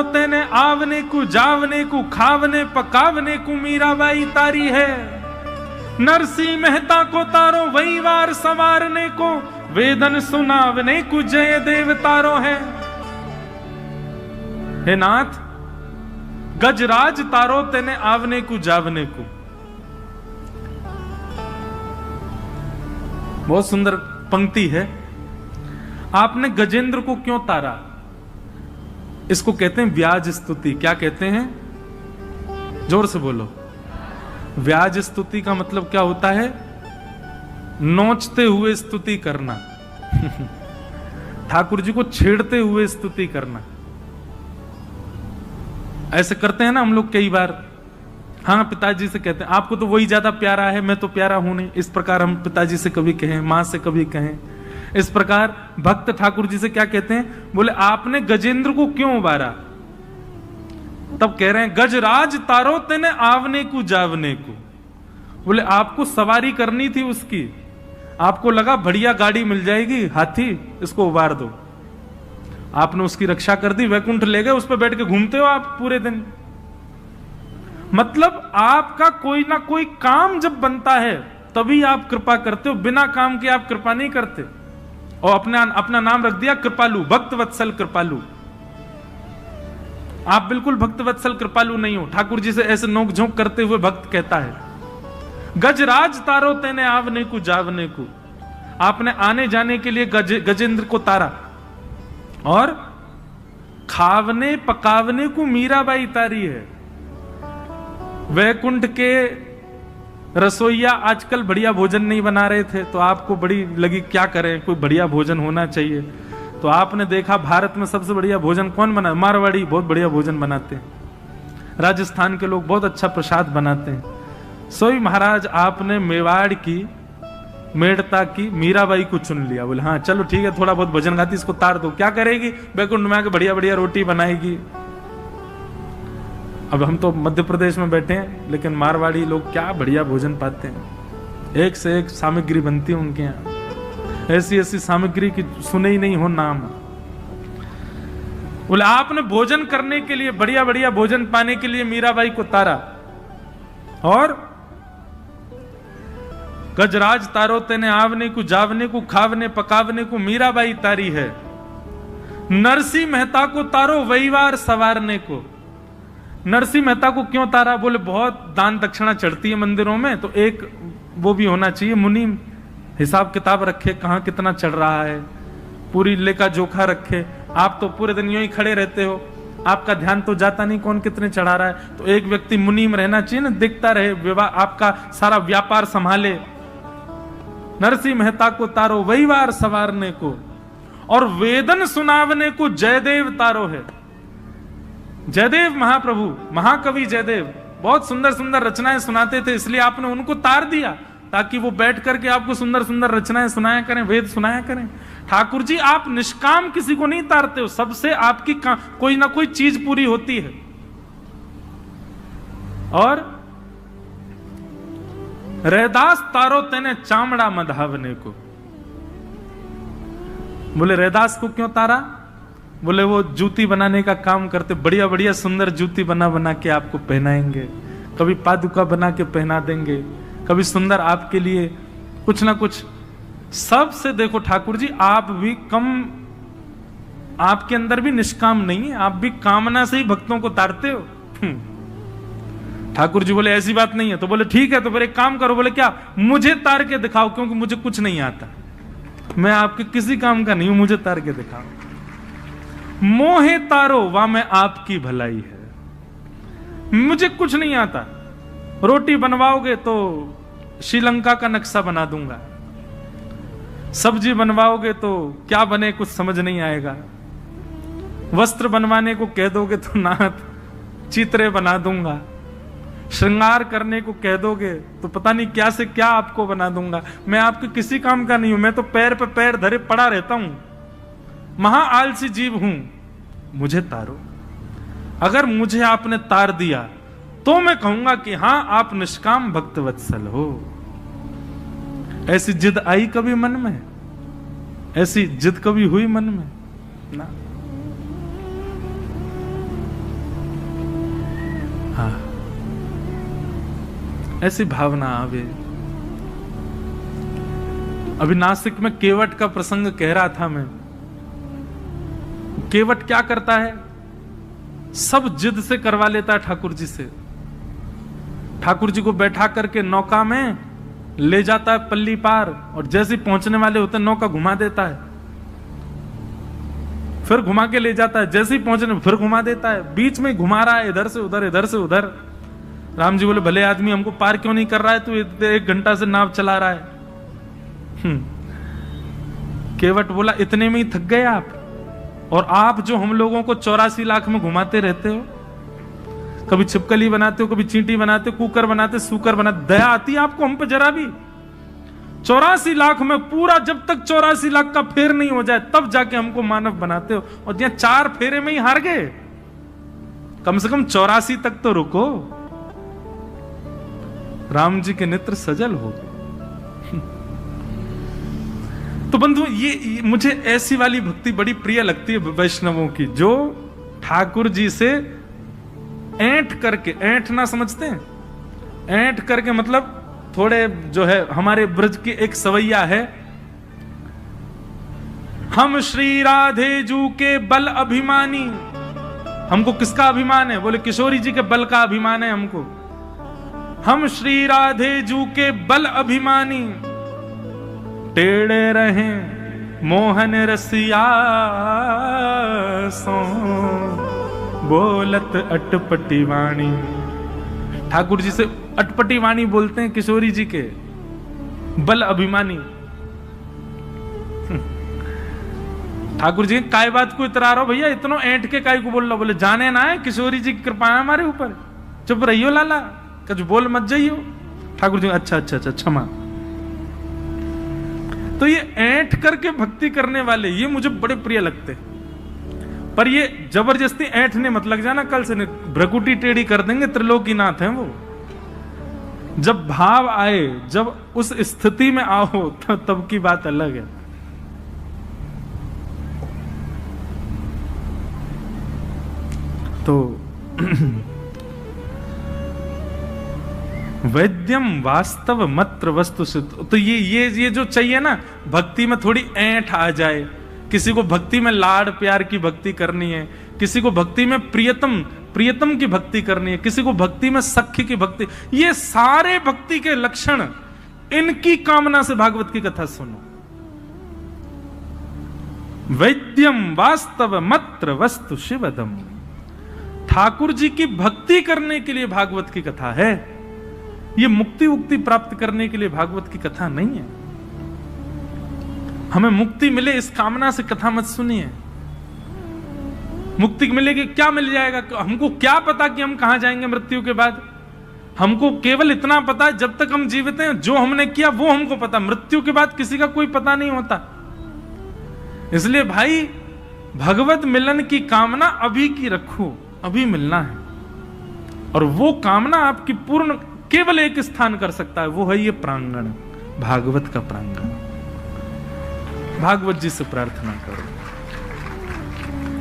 तेने आवने को जावने को खावने पकावने को मीराबाई तारी है। नरसिंह मेहता को तारो वही वार संवारने को, वेदन सुनावने को जय देव तारो है। हे नाथ गजराज तारो तेने आवने को जावने को। बहुत सुंदर पंक्ति है। आपने गजेंद्र को क्यों तारा? इसको कहते हैं व्याज स्तुति। क्या कहते हैं? जोर से बोलो। व्याज स्तुति का मतलब क्या होता है? नोचते हुए स्तुति करना। ठाकुर जी को छेड़ते हुए स्तुति करना। ऐसे करते हैं ना हम लोग कई बार। हाँ, पिताजी से कहते हैं आपको तो वही ज्यादा प्यारा है, मैं तो प्यारा हूं नहीं। इस प्रकार हम पिताजी से कभी कहें, मां से कभी कहें। इस प्रकार भक्त ठाकुर जी से क्या कहते हैं? बोले आपने गजेंद्र को क्यों उबारा? तब कह रहे हैं गजराज तारो तेने आवने को जावने को। बोले आपको सवारी करनी थी उसकी, आपको लगा बढ़िया गाड़ी मिल जाएगी, हाथी, इसको उबार दो। आपने उसकी रक्षा कर दी, वैकुंठ ले गए, उस पर बैठ के घूमते हो आप पूरे दिन। मतलब आपका कोई ना कोई काम जब बनता है तभी आप कृपा करते हो, बिना काम के आप कृपा नहीं करते। और अपना नाम रख दिया कृपालु, भक्त वत्सल कृपालु। आप बिल्कुल भक्त वत्सल कृपालु नहीं हो। ठाकुर जी से ऐसे नोक झोंक करते हुए भक्त कहता है गजराज तारो तेने आवने को जावने को। आपने आने जाने के लिए गजेंद्र को तारा, और खावने पकावने को मीराबाई तारी है। वैकुंठ के रसोईया आजकल बढ़िया भोजन नहीं बना रहे थे, तो आपको बड़ी लगी क्या करें, कोई बढ़िया भोजन होना चाहिए। तो आपने देखा भारत में सबसे बढ़िया भोजन कौन बना? मारवाड़ी बहुत बढ़िया भोजन बनाते हैं। राजस्थान के लोग बहुत अच्छा प्रसाद बनाते हैं। सोई महाराज आपने मेवाड़ की, मेड़ता की मीराबाई को चुन लिया। बोले हाँ चलो ठीक है, थोड़ा बहुत भजन गाती, इसको तार दो। क्या करेगी? वैकुंठ में आके बढ़िया बढ़िया रोटी बनाएगी। अब हम तो मध्य प्रदेश में बैठे हैं, लेकिन मारवाड़ी लोग क्या बढ़िया भोजन पाते हैं। एक से एक सामग्री बनती है उनके यहाँ, ऐसी ऐसी सामग्री की सुने ही नहीं हो नाम। बोले आपने भोजन करने के लिए, बढ़िया बढ़िया भोजन पाने के लिए मीराबाई को तारा, और गजराज तारो तेने आवने को जावने को खावने पकावने को मीराबाई तारी है। नरसिंह मेहता को तारो वहीवार सवारने को। नरसिंह मेहता को क्यों तारा? बोले बहुत दान दक्षिणा चढ़ती है मंदिरों में, तो एक वो भी होना चाहिए, मुनि हिसाब किताब रखे, कहां कितना चढ़ रहा है, पूरी लेखा जोखा रखे। आप तो पूरे दिन यूं ही खड़े रहते हो, आपका ध्यान तो जाता नहीं कौन कितने चढ़ा रहा है। तो एक व्यक्ति मुनीम रहना चाहिए ना, देखता रहे, विवाह आपका सारा व्यापार संभाले। नरसिंह मेहता को तारो वहीवार सवारने को, और वेदन सुनावने को जयदेव तारो है। जयदेव महाप्रभु, महाकवि जयदेव बहुत सुंदर सुंदर रचनाएं सुनाते थे, इसलिए आपने उनको तार दिया ताकि वो बैठ करके आपको सुंदर सुंदर रचनाएं सुनाया करें, वेद सुनाया करें। ठाकुर जी आप निष्काम किसी को नहीं तारते हो, सबसे आपकी कोई ना कोई चीज पूरी होती है। और रैदास तारो तेने चामड़ा मधावने को। बोले रैदास को क्यों तारा? बोले वो जूती बनाने का काम करते, बढ़िया बढ़िया सुंदर जूती बना बना के आपको पहनाएंगे, कभी पादुका बना के पहना देंगे, कभी सुंदर आपके लिए कुछ ना कुछ। सबसे देखो ठाकुर जी आप भी कम, आपके अंदर भी निष्काम नहीं है, आप भी कामना से ही भक्तों को तारते हो। ठाकुर जी बोले ऐसी बात नहीं है। तो बोले ठीक है, तो फिर एक काम करो। बोले क्या? मुझे तार के दिखाओ, क्योंकि मुझे कुछ नहीं आता, मैं आपके किसी काम का नहीं हूं, मुझे तार के दिखाओ। मोहे तारो वा मैं आपकी भलाई है। मुझे कुछ नहीं आता, रोटी बनवाओगे तो श्रीलंका का नक्शा बना दूंगा, सब्जी बनवाओगे तो क्या बने कुछ समझ नहीं आएगा, वस्त्र बनवाने को कह दोगे तो नाथ चित्रे बना दूंगा, श्रृंगार करने को कह दोगे तो पता नहीं क्या से क्या आपको बना दूंगा। मैं आपके किसी काम का नहीं हूं, मैं तो पैर पे पैर धरे पड़ा रहता हूं, महा आलसी जीव हूं, मुझे तारो। अगर मुझे आपने तार दिया तो मैं कहूंगा कि हां आप निष्काम भक्त वत्सल हो। ऐसी जिद आई कभी मन में? ऐसी जिद कभी हुई मन में? ना। हाँ, ऐसी भावना आवे। अभी नासिक में केवट का प्रसंग कह रहा था मैं। केवट क्या करता है, सब जिद से करवा लेता है ठाकुर जी से। ठाकुर जी को बैठा करके नौका में ले जाता है पल्ली पार, और जैसे पहुंचने वाले होते नौका घुमा देता है, फिर घुमा के ले जाता है, जैसे ही पहुंचने फिर घुमा देता है, बीच में घुमा रहा है, इधर से उधर इधर से उधर। राम जी बोले भले आदमी, हमको पार क्यों नहीं कर रहा है, तू 1 घंटा से नाव चला रहा है। केवट बोला इतने में ही थक गए आप, और आप जो हम लोगों को 84 लाख में घुमाते रहते हो, कभी छिपकली बनाते हो, कभी चींटी बनाते हो, कुकर बनाते, सूकर बनाते, दया आती है आपको हम पे जरा भी? 84 लाख में पूरा, जब तक 84 लाख का फेर नहीं हो जाए तब जाके हमको मानव बनाते हो, और यहाँ 4 फेरे में ही हार गए। कम से कम 84 तक तो रुको। राम जी के नेत्र सजल हो गए। तो बंधु, ये मुझे ऐसी वाली भक्ति बड़ी प्रिय लगती है वैष्णवों की, जो ठाकुर जी से ऐंठ करके, ऐंठ ना समझते हैं, ऐंठ करके मतलब थोड़े जो है हमारे ब्रज की एक सवैया है, हम श्री राधे जू के बल अभिमानी। हमको किसका अभिमान है? बोले किशोरी जी के बल का अभिमान है हमको। हम श्री राधे जू के बल अभिमानी, टेढ़े रहे मोहन रसिया सो बोलत अटपटी वाणी। ठाकुर जी से अटपटी वाणी बोलते हैं किशोरी जी के, बल अभिमानी। ठाकुर जी काय बात को इतरा रहो भैया, इतनो ऐंठ के काय को बोल रहा? बोले जाने ना है, किशोरी जी की कृपा है हमारे ऊपर, चुप रहियो लाला, कुछ बोल मत जाइयो। ठाकुर जी अच्छा अच्छा अच्छा क्षमा। तो ये ऐंठ करके भक्ति करने वाले ये मुझे बड़े प्रिय लगते हैं, पर ये जबरदस्ती ऐंठने मत लग जाना, कल से भ्रकुटी टेढ़ी कर देंगे। त्रिलोकीनाथ हैं वो। जब भाव आए, जब उस स्थिति में आओ, तब की बात अलग है। तो वैद्यम वास्तव मत्र वस्तु सिद्ध। तो ये जो चाहिए ना, भक्ति में थोड़ी ऐंठ आ जाए, किसी को भक्ति में लाड प्यार की भक्ति करनी है, किसी को भक्ति में प्रियतम की भक्ति करनी है, किसी को भक्ति में सख्य की भक्ति, ये सारे भक्ति के लक्षण, इनकी कामना से भागवत की कथा सुनो। वैद्यम वास्तव मत्र वस्तु शिवदम। ठाकुर जी की भक्ति करने के लिए भागवत की कथा है, ये मुक्ति उक्ति प्राप्त करने के लिए भागवत की कथा नहीं है। हमें मुक्ति मिले इस कामना से कथा मत सुनिए। मुक्ति मिलेगी, क्या मिल जाएगा? हमको क्या पता कि हम कहां जाएंगे मृत्यु के बाद? हमको केवल इतना पता है, जब तक हम जीवित हैं जो हमने किया वो हमको पता, मृत्यु के बाद किसी का कोई पता नहीं होता। इसलिए भाई, भगवत मिलन की कामना अभी की रखो, अभी मिलना है, और वो कामना आपकी पूर्ण केवल एक स्थान कर सकता है, वो है ये प्रांगण, भागवत का प्रांगण। भागवत जी से प्रार्थना करो,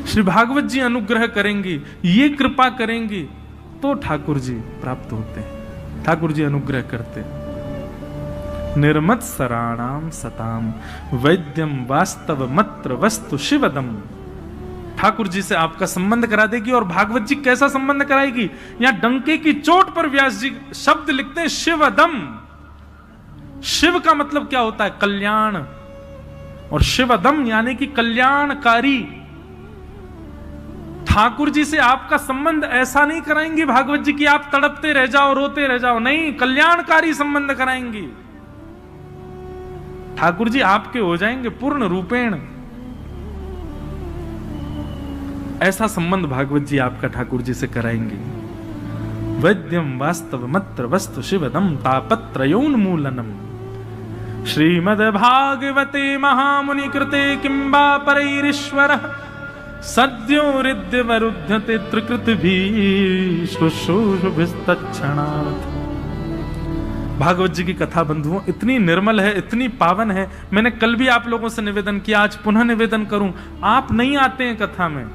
श्री भागवत जी अनुग्रह करेंगी, ये कृपा करेंगी, तो ठाकुर जी प्राप्त होते हैं, ठाकुर जी अनुग्रह करते हैं। निर्मत सराणाम सताम वैद्यम वास्तव मत्र वस्तु शिवदम। ठाकुर जी से आपका संबंध करा देगी। और भागवत जी कैसा संबंध कराएगी? यहां डंके की चोट पर व्यास जी शब्द लिखते हैं शिवदम। शिव का मतलब क्या होता है? कल्याण। और शिवदम यानी कि कल्याणकारी। ठाकुर जी से आपका संबंध ऐसा नहीं कराएंगी भागवत जी की आप तड़पते रह जाओ, रोते रह जाओ, नहीं, कल्याणकारी संबंध कराएंगी। ठाकुर जी आपके हो जाएंगे पूर्ण रूपेण। ऐसा संबंध भागवत जी आपका ठाकुर जी से कराएंगे। वैद्यम वास्तव मत्र वस्तु शिवदम तापत्रयोन्मूलनम। श्रीमद् भागवते महामुनि कृते किंबा परैरीश्वरः सद्यो हृद्यवरुध्यते त्रिकृतिभिः शुश्रूषुभिस्तत्क्षणात्। भागवत जी की कथा बंधुओं इतनी निर्मल है, इतनी पावन है। मैंने कल भी आप लोगों से निवेदन किया, आज पुनः निवेदन करूं, आप नहीं आते हैं कथा में,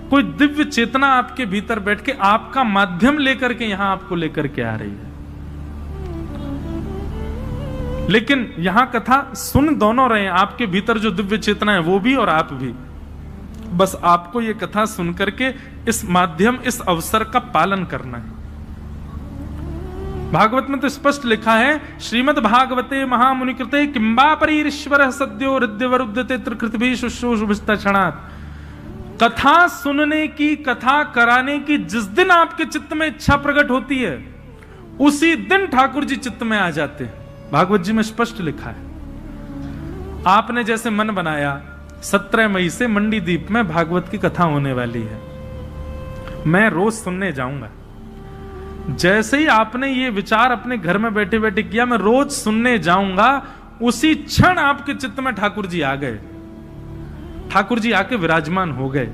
कोई दिव्य चेतना आपके भीतर बैठ के आपका माध्यम लेकर के यहां आपको लेकर के आ रही है। लेकिन यहां कथा सुन दोनों रहे हैं, आपके भीतर जो दिव्य चेतना है वो भी और आप भी। बस आपको ये कथा सुन करके इस माध्यम, इस अवसर का पालन करना है। भागवत में तो स्पष्ट लिखा है, श्रीमद् भागवते महामुनि कृते किंबा परीश्वर सद्यो हृदयवरुद्धते त्रिकृतभि शुश्रूषुभिस्तक्षणात्। कथा सुनने की, कथा कराने की जिस दिन आपके चित्त में इच्छा प्रकट होती है, उसी दिन ठाकुर जी चित्त में आ जाते हैं। भागवत जी में स्पष्ट लिखा है। आपने जैसे मन बनाया 17 मई से मंडी द्वीप में भागवत की कथा होने वाली है, मैं रोज सुनने जाऊंगा। जैसे ही आपने ये विचार अपने घर में बैठे बैठे किया, मैं रोज सुनने जाऊंगा, उसी क्षण आपके चित्त में ठाकुर जी आ गए, ठाकुर जी आके विराजमान हो गए।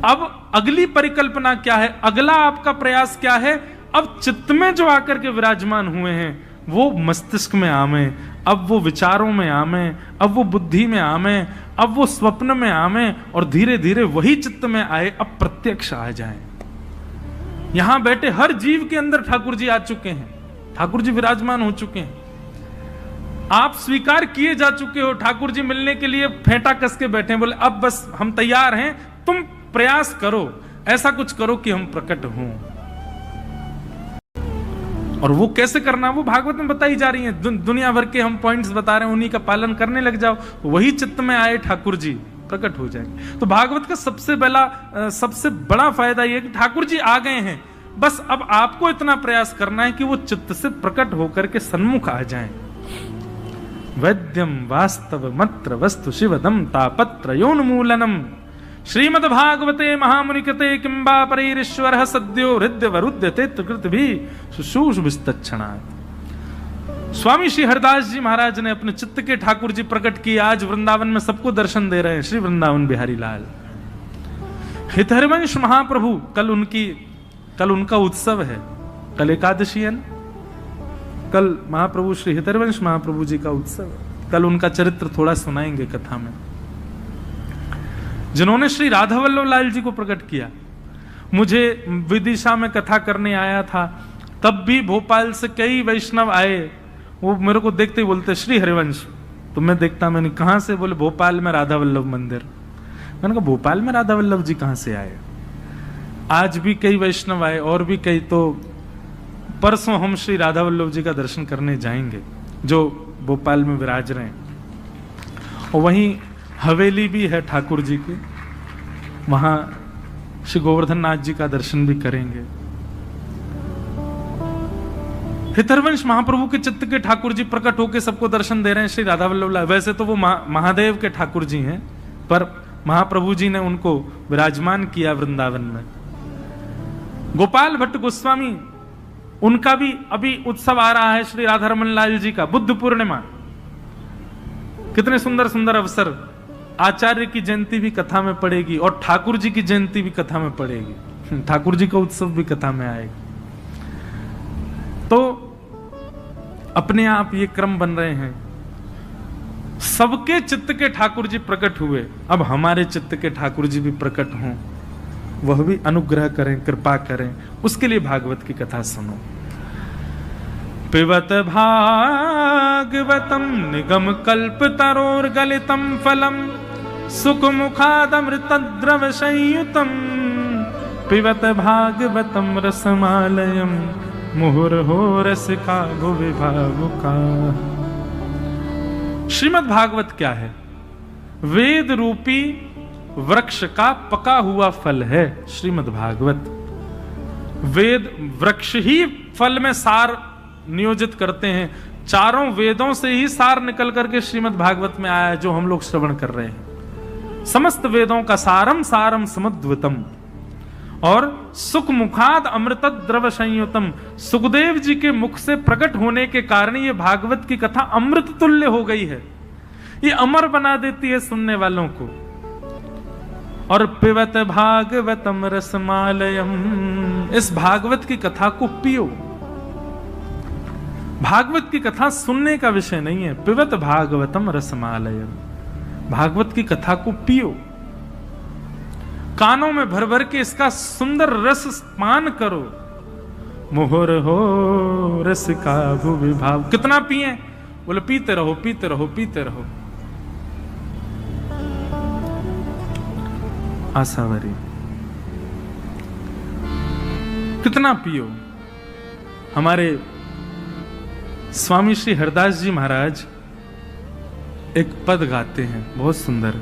अब अगली परिकल्पना क्या है, अगला आपका प्रयास क्या है? अब चित्त में जो आकर के विराजमान हुए हैं वो मस्तिष्क में आवे, अब वो विचारों में आवे, अब वो बुद्धि में आवे, अब वो स्वप्न में आवे, और धीरे धीरे वही चित्त में आए, अब प्रत्यक्ष आ जाए। यहां बैठे हर जीव के अंदर ठाकुर जी आ चुके हैं, ठाकुर जी विराजमान हो चुके हैं। आप स्वीकार किए जा चुके हो, ठाकुर जी मिलने के लिए फेंटा कस के बैठे हैं, बोले अब बस हम तैयार हैं, तुम प्रयास करो, ऐसा कुछ करो कि हम प्रकट हों। और वो कैसे करना, वो भागवत में बताई जा रही है। दुनिया भर के हम पॉइंट्स बता रहे हैं, उन्हीं का पालन करने लग जाओ, वही चित्त में आए ठाकुर जी, प्रकट हो जाएंगे। तो भागवत का सबसे बड़ा फायदा यह है कि ठाकुर जी आ गए हैं, बस अब आपको इतना प्रयास करना है कि वो चित्त से प्रकट होकर के सन्मुख आ जाएं। वैद्यम वास्तव मत्र वस्तु शिवदम तापत्रयोन्मूलनम श्रीमद् भागवते महामुनि कृते किंबा परीश्वर सद्यो हृदयवरुध्यते त्रिकृतभि शुश्रूषुभिस्तक्षणात्। स्वामी श्री हरिदास जी महाराज ने अपने चित्त के ठाकुर जी प्रकट किए, आज वृंदावन में सबको दर्शन दे रहे हैं। श्री वृंदावन बिहारी लाल हितहरिवंश महाप्रभु, कल उनका उत्सव है, कल एकादशी है ना, कल महाप्रभु श्री हितहरिवंश महाप्रभु जी का उत्सव है। कल उनका चरित्र थोड़ा सुनाएंगे कथा में, जिन्होंने श्री राधा वल्लभ लाल जी को प्रकट किया। मुझे विदिशा में कथा करने आया था, तब भी भोपाल से कई वैष्णव आए, वो मेरे को देखते ही बोलते श्री हरिवंश। तो मैं देखता, मैंने कहां से? बोले भोपाल में राधा वल्लभ मंदिर। मैंने कहा भोपाल में राधा वल्लभ जी कहां से आए? आज भी कई वैष्णव आए, और भी कई। तो परसों हम श्री राधा वल्लभ जी का दर्शन करने जाएंगे, जो भोपाल में विराज रहे हैं। और वहीं हवेली भी है ठाकुर जी की, वहां श्री गोवर्धन नाथ जी का दर्शन भी करेंगे। हितहरिवंश महाप्रभु के चित्त के ठाकुर जी प्रकट होकर सबको दर्शन दे रहे हैं, श्री राधा वल्लभ लाल। वैसे तो वो महादेव के ठाकुर जी हैं, पर महाप्रभु जी ने उनको विराजमान किया वृंदावन में। गोपाल भट्ट गोस्वामी, उनका भी अभी उत्सव आ रहा है, श्री राधा रमन लाल जी का, बुद्ध पूर्णिमा। कितने सुंदर सुंदर अवसर। आचार्य की जयंती भी कथा में पड़ेगी, और ठाकुर जी की जयंती भी कथा में पड़ेगी, ठाकुर जी का उत्सव भी कथा में आएगा। तो अपने आप ये क्रम बन रहे हैं। सबके चित्त के ठाकुर जी प्रकट हुए, अब हमारे चित्त के ठाकुर जी भी प्रकट हों, वह भी अनुग्रह करें, कृपा करें। उसके लिए भागवत की कथा सुनो। पिबत भागवतम निगम कल्प तरोर गलितम फलम सुख मुखादमृत द्रव संयुतम पिबत भागवतम रसमालयम मुहुर्हो रसिका विभावुका। श्रीमद् भागवत क्या है? वेद रूपी वृक्ष का पका हुआ फल है श्रीमद् भागवत। वेद वृक्ष ही फल में सार नियोजित करते हैं, चारों वेदों से ही सार निकल करके श्रीमद् भागवत में आया है, जो हम लोग श्रवण कर रहे हैं। समस्त वेदों का सारम सारम समुद्वतम, और सुख मुखाद अमृत द्रव संयुतम। सुखदेव जी के मुख से प्रकट होने के कारण ये भागवत की कथा अमृत तुल्य हो गई है, ये अमर बना देती है सुनने वालों को। और पिबत भागवतम रसमालयम, इस भागवत की कथा को पियो। भागवत की कथा सुनने का विषय नहीं है। पिबत भागवतम रसमालयम, भागवत की कथा को पियो। कानों में भर भर के इसका सुंदर रस पान करो। मोहर हो रस का भुवि भाव। कितना पिए? बोले पीते रहो पीते रहो पीते रहो। आसावरी कितना पियो। हमारे स्वामी श्री हरदास जी महाराज एक पद गाते हैं बहुत सुंदर।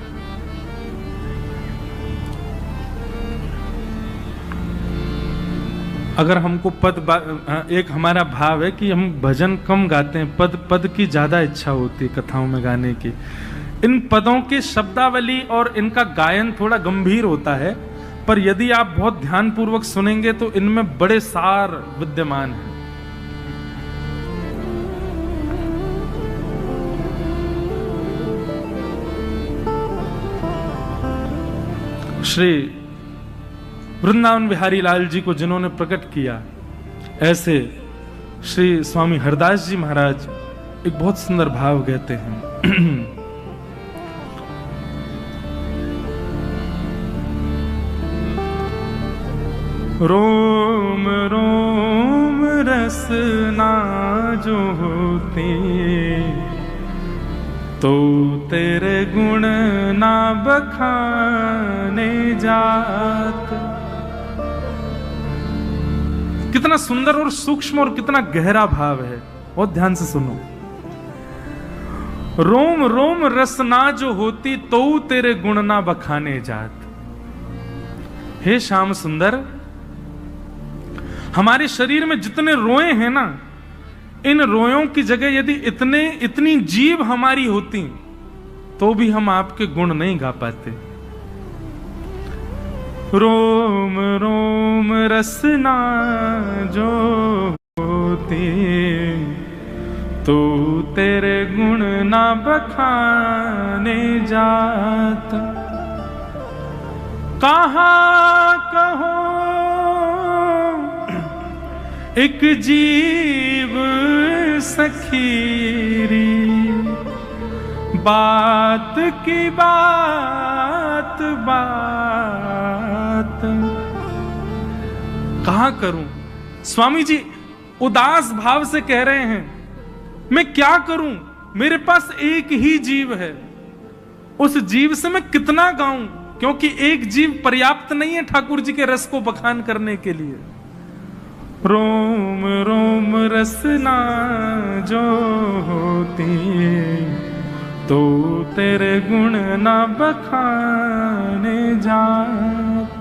अगर हमको एक हमारा भाव है कि हम भजन कम गाते हैं, पद की ज्यादा इच्छा होती है कथाओं में गाने की। इन पदों के शब्दावली और इनका गायन थोड़ा गंभीर होता है, पर यदि आप बहुत ध्यानपूर्वक सुनेंगे तो इनमें बड़े सार विद्यमान हैं। श्री वृंदावन बिहारी लाल जी को जिन्होंने प्रकट किया, ऐसे श्री स्वामी हरदास जी महाराज एक बहुत सुंदर भाव कहते हैं। रोम रोम रसना जो होते तो तेरे गुण ना बखाने जात। कितना सुंदर और सूक्ष्म और कितना गहरा भाव है, बहुत ध्यान से सुनो। रोम रोम रसना जो होती तो तेरे गुण ना बखाने जात। हे श्याम सुंदर, हमारे शरीर में जितने रोए हैं ना, इन रोयों की जगह यदि इतनी जीभ हमारी होती तो भी हम आपके गुण नहीं गा पाते। रोम रोम रसना जो होती तो तेरे गुण ना बखाने जाता। कहाँ कहो एक जीव सखीरी, बात की बात बात। कहाँ करूं? स्वामी जी उदास भाव से कह रहे हैं, मैं क्या करूं? मेरे पास एक ही जीव है, उस जीव से मैं कितना गाऊं? क्योंकि एक जीव पर्याप्त नहीं है ठाकुर जी के रस को बखान करने के लिए। रोम रोम रसना जो होती तो तेरे गुण ना बखाने जात।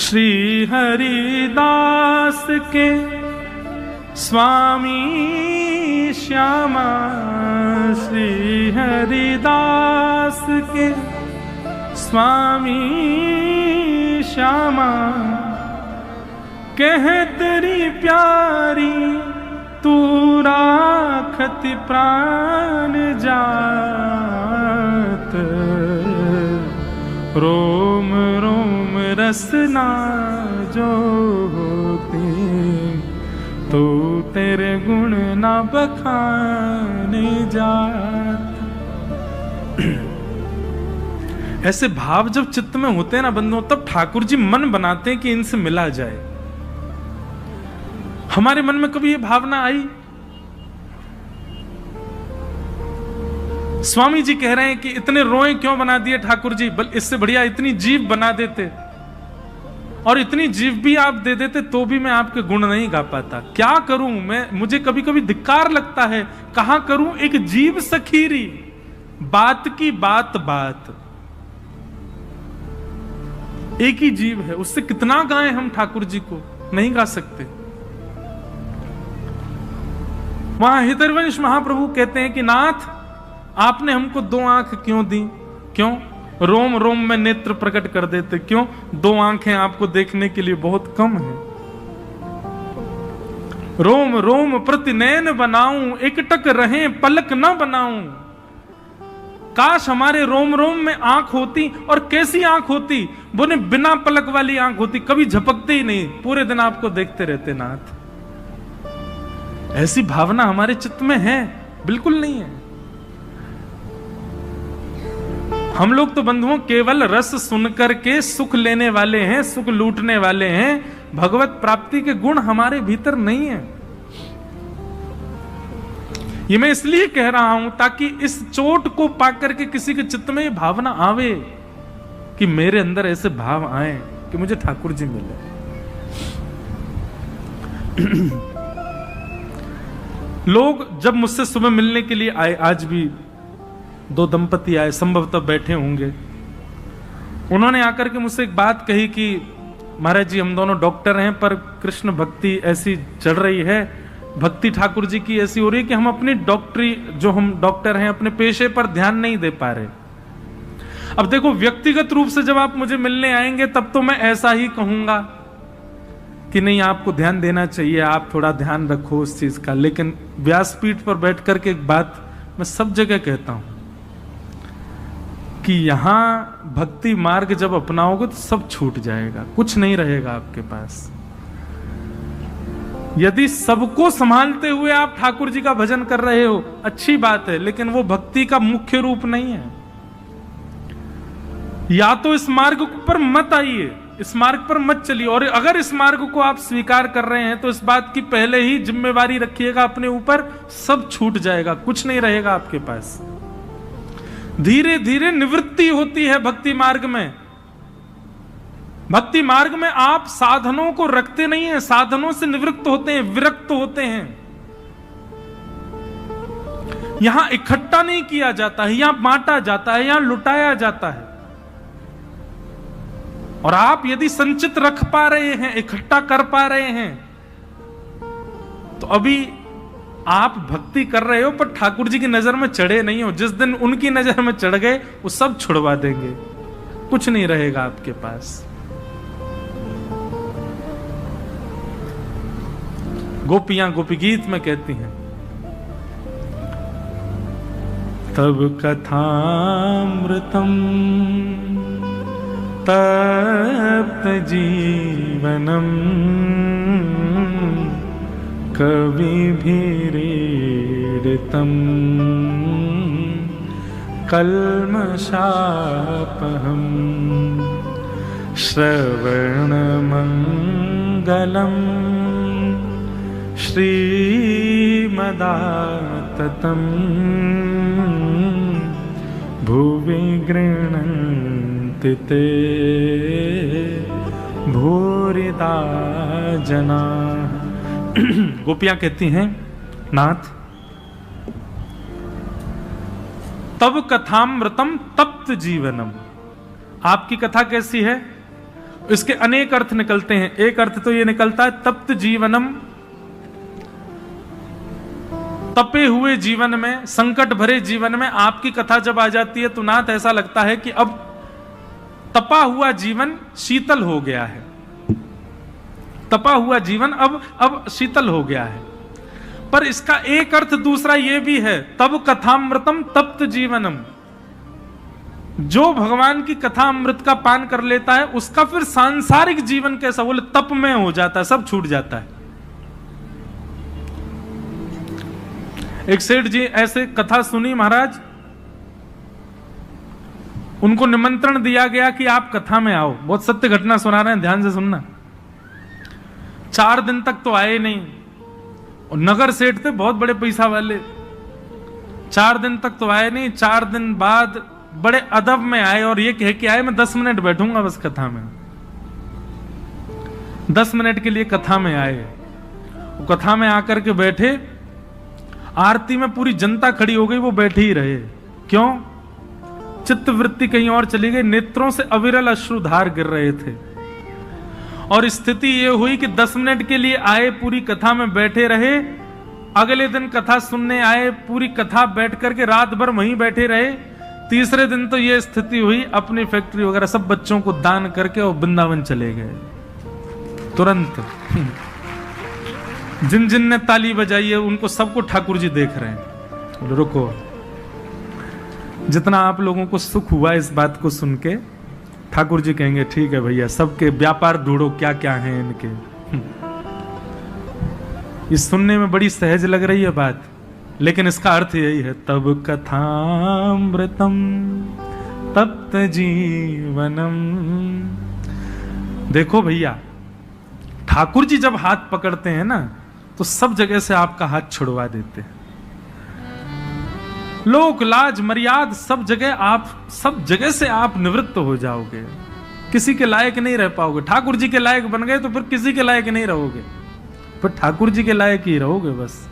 श्री हरिदास के स्वामी श्यामा, श्री हरिदास के स्वामी श्यामा, कह तेरी प्यारी तू राखत प्राण जात। रोम रोम रसना जो होती तो तेरे गुण ना बखाने जात। ऐसे भाव जब चित्त में होते हैं ना बंधुओं, तब ठाकुर जी मन बनाते हैं कि इनसे मिला जाए। हमारे मन में कभी ये भावना आई? स्वामी जी कह रहे हैं कि इतने रोए क्यों बना दिए ठाकुर जी, इससे बढ़िया इतनी जीभ बना देते और इतनी जीभ भी आप दे देते तो भी मैं आपके गुण नहीं गा पाता। क्या करूं मैं? मुझे कभी कभी धिक्कार लगता है। कहां करूं? एक जीभ सखीरी, बात की बात बात। एक ही जीव है, उससे कितना गाएं हम ठाकुर जी को? नहीं गा सकते। वहां हितरवंश महाप्रभु कहते हैं कि नाथ आपने हमको 2 आंख क्यों दी? क्यों? रोम रोम में नेत्र प्रकट कर देते। क्यों? 2 आंखें आपको देखने के लिए बहुत कम है। रोम रोम प्रति नयन बनाऊं, एकटक रहे पलक न बनाऊं। काश हमारे रोम रोम में आंख होती, और कैसी आंख होती? बोले बिना पलक वाली आंख होती, कभी झपकते ही नहीं, पूरे दिन आपको देखते रहते नाथ। ऐसी भावना हमारे चित्त में है? बिल्कुल नहीं है। हम लोग तो बंधुओं केवल रस सुनकर के सुख लेने वाले हैं, सुख लूटने वाले हैं। भगवत प्राप्ति के गुण हमारे भीतर नहीं है। ये मैं इसलिए कह रहा हूं ताकि इस चोट को पाकर के किसी के चित्त में ये भावना आवे कि मेरे अंदर ऐसे भाव आए कि मुझे ठाकुर जी मिले। लोग जब मुझसे सुबह मिलने के लिए आए, आज भी 2 दंपति आए, संभवतः बैठे होंगे, उन्होंने आकर के मुझसे एक बात कही कि महाराज जी हम दोनों डॉक्टर हैं, पर कृष्ण भक्ति ऐसी चढ़ रही है, भक्ति ठाकुर जी की ऐसी हो रही है कि हम अपनी डॉक्टरी, जो हम डॉक्टर हैं, अपने पेशे पर ध्यान नहीं दे पा रहे। अब देखो, व्यक्तिगत रूप से जब आप मुझे मिलने आएंगे तब तो मैं ऐसा ही कहूंगा कि नहीं आपको ध्यान देना चाहिए, आप थोड़ा ध्यान रखो उस चीज का। लेकिन व्यासपीठ पर बैठ करके एक बात मैं सब जगह कहता हूं कि यहां भक्ति मार्ग जब अपनाओगे तो सब छूट जाएगा, कुछ नहीं रहेगा आपके पास। यदि सबको संभालते हुए आप ठाकुर जी का भजन कर रहे हो, अच्छी बात है, लेकिन वो भक्ति का मुख्य रूप नहीं है। या तो इस मार्ग पर मत आइए, इस मार्ग पर मत चलिए, और अगर इस मार्ग को आप स्वीकार कर रहे हैं तो इस बात की पहले ही जिम्मेवारी रखिएगा अपने ऊपर, सब छूट जाएगा, कुछ नहीं रहेगा आपके पास। धीरे धीरे निवृत्ति होती है भक्ति मार्ग में। भक्ति मार्ग में आप साधनों को रखते नहीं हैं, साधनों से निवृत्त होते हैं, विरक्त होते हैं। यहां इकट्ठा नहीं किया जाता है, यहां बांटा जाता है, यहां लुटाया जाता है। और आप यदि संचित रख पा रहे हैं, इकट्ठा कर पा रहे हैं, तो अभी आप भक्ति कर रहे हो, पर ठाकुर जी की नजर में चढ़े नहीं हो। जिस दिन उनकी नजर में चढ़ गए वो सब छुड़वा देंगे, कुछ नहीं रहेगा आपके पास। गोपियां गोपी गीत में कहती हैं, तब कथामृतम तप्त जीवनम कविभिरीडितम कल्मषापहम श्रवणमंगलम श्रीमदाततं भुवि गृह्णन्ति ते भूरिदा जना। गोपियां कहती हैं, नाथ तब कथामृतम तप्त जीवनम, आपकी कथा कैसी है? इसके अनेक अर्थ निकलते हैं। एक अर्थ तो ये निकलता है तप्त जीवनम, तपे हुए जीवन में, संकट भरे जीवन में आपकी कथा जब आ जाती है तो नाथ ऐसा लगता है कि अब तपा हुआ जीवन शीतल हो गया है, तपा हुआ जीवन अब शीतल हो गया है। पर इसका एक अर्थ दूसरा यह भी है, तब कथामृतम तप्त जीवनम, जो भगवान की कथा अमृत का पान कर लेता है उसका फिर सांसारिक जीवन कैसा, बोले तप में हो जाता है, सब छूट जाता है। एक सेठ जी ऐसे कथा सुनी महाराज, उनको निमंत्रण दिया गया कि आप कथा में आओ, बहुत सत्य घटना सुना रहे हैं, ध्यान से सुनना। 4 दिन तक तो आए नहीं, और नगर सेठ थे बहुत बड़े पैसा वाले, 4 दिन तक तो आए नहीं। 4 दिन बाद बड़े अदब में आए और ये कह के आए मैं 10 मिनट बैठूंगा बस कथा में। 10 मिनट के लिए कथा में आए, कथा में आकर के बैठे, आरती में पूरी जनता खड़ी हो गई, वो बैठे ही रहे। क्यों? चित्त वृत्ति कहीं और चली गई, नेत्रों से अविरल अश्रुधार गिर रहे थे। और स्थिति ये हुई कि 10 मिनट के लिए आए, पूरी कथा में बैठे रहे, अगले दिन कथा सुनने आए, पूरी कथा बैठ करके रात भर वहीं बैठे रहे। तीसरे दिन तो ये स्थिति हुई, अपनी फैक्ट्री वगैरह सब बच्चों को दान करके और वृंदावन चले गए तुरंत। जिन जिन ने ताली बजाई है उनको सबको ठाकुर जी देख रहे हैं। रुको, जितना आप लोगों को सुख हुआ इस बात को सुन के, ठाकुर जी कहेंगे ठीक है भैया, सबके व्यापार ढूंढो क्या क्या है इनके। इस सुनने में बड़ी सहज लग रही है बात, लेकिन इसका अर्थ यही है, तब कथामृतम तप्त जीवनम। देखो भैया, ठाकुर जी जब हाथ पकड़ते हैं ना तो सब जगह से आपका हाथ छुड़वा देते हैं। लोक लाज मर्याद सब जगह से आप निवृत्त हो जाओगे, किसी के लायक नहीं रह पाओगे। ठाकुर जी के लायक बन गए तो फिर किसी के लायक नहीं रहोगे, फिर ठाकुर जी के लायक ही रहोगे बस।